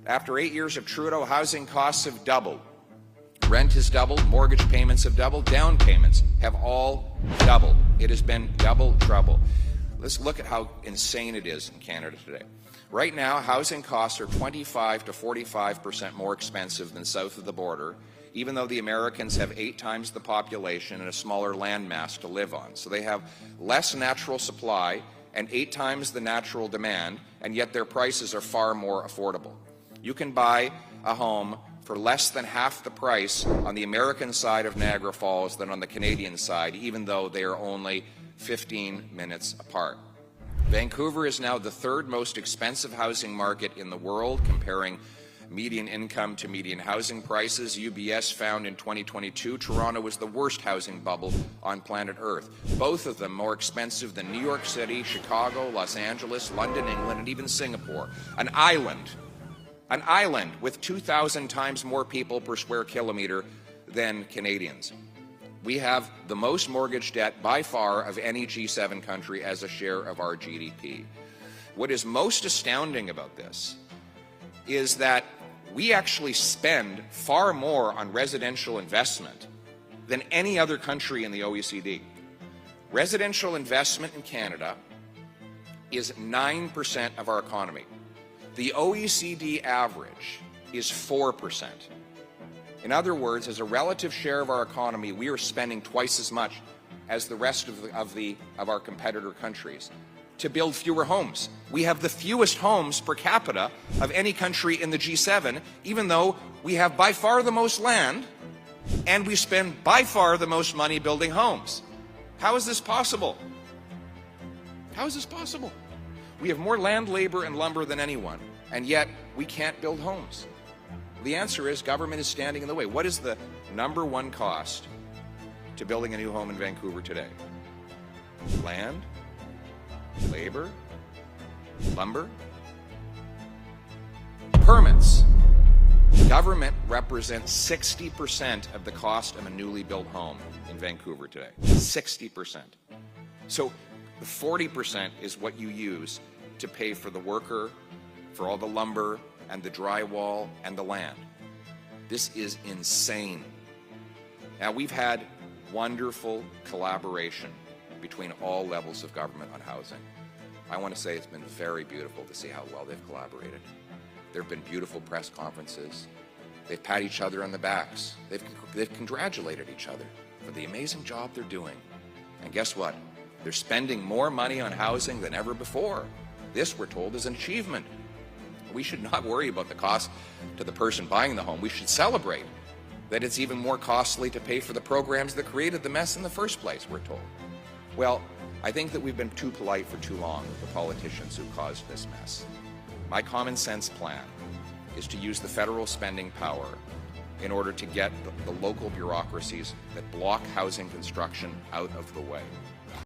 After 8 years of Trudeau, housing costs have doubled. Rent has doubled, mortgage payments have doubled, down payments have all doubled. It has been double trouble. Let's look at how insane it is in Canada today. Right now, housing costs are 25 to 45% more expensive than south of the border, even though the Americans have 8 times the population and a smaller landmass to live on. So they have less natural supply and 8 times the natural demand, and yet their prices are far more affordable. You can buy a home for less than half the price on the American side of Niagara Falls than on the Canadian side, even though they are only 15 minutes apart. Vancouver is now the 3rd most expensive housing market in the world, comparing median income to median housing prices. UBS found in 2022 Toronto was the worst housing bubble on planet Earth. Both of them more expensive than New York City, Chicago, Los Angeles, London, England, and even Singapore. An island with 2,000 times more people per square kilometer than Canadians. We have the most mortgage debt by far of any G7 country as a share of our GDP. What is most astounding about this is that we actually spend far more on residential investment than any other country in the OECD. Residential investment in Canada is 9% of our economy. The OECD average is 4%. In other words, as a relative share of our economy, we are spending twice as much as the rest of our competitor countries to build fewer homes. We have the fewest homes per capita of any country in the G7, even though we have by far the most land and we spend by far the most money building homes. How is this possible? How is this possible? We have more land, labor, and lumber than anyone, and yet we can't build homes. The answer is government is standing in the way. What is the #1 cost to building a new home in Vancouver today? Land, labor, lumber, permits. Government represents 60% of the cost of a newly built home in Vancouver today. 60%. So the 40% is what you use to pay for the worker, for all the lumber and the drywall and the land. This is insane. Now, we've had wonderful collaboration between all levels of government on housing. I want to say it's been very beautiful to see how well they've collaborated. There have been beautiful press conferences. They've patted each other on the backs. They've congratulated each other for the amazing job they're doing. And guess what? They're spending more money on housing than ever before. This, we're told, is an achievement. We should not worry about the cost to the person buying the home. We should celebrate that it's even more costly to pay for the programs that created the mess in the first place, we're told. Well, I think that we've been too polite for too long with the politicians who caused this mess. My common sense plan is to use the federal spending power in order to get the local bureaucracies that block housing construction out of the way.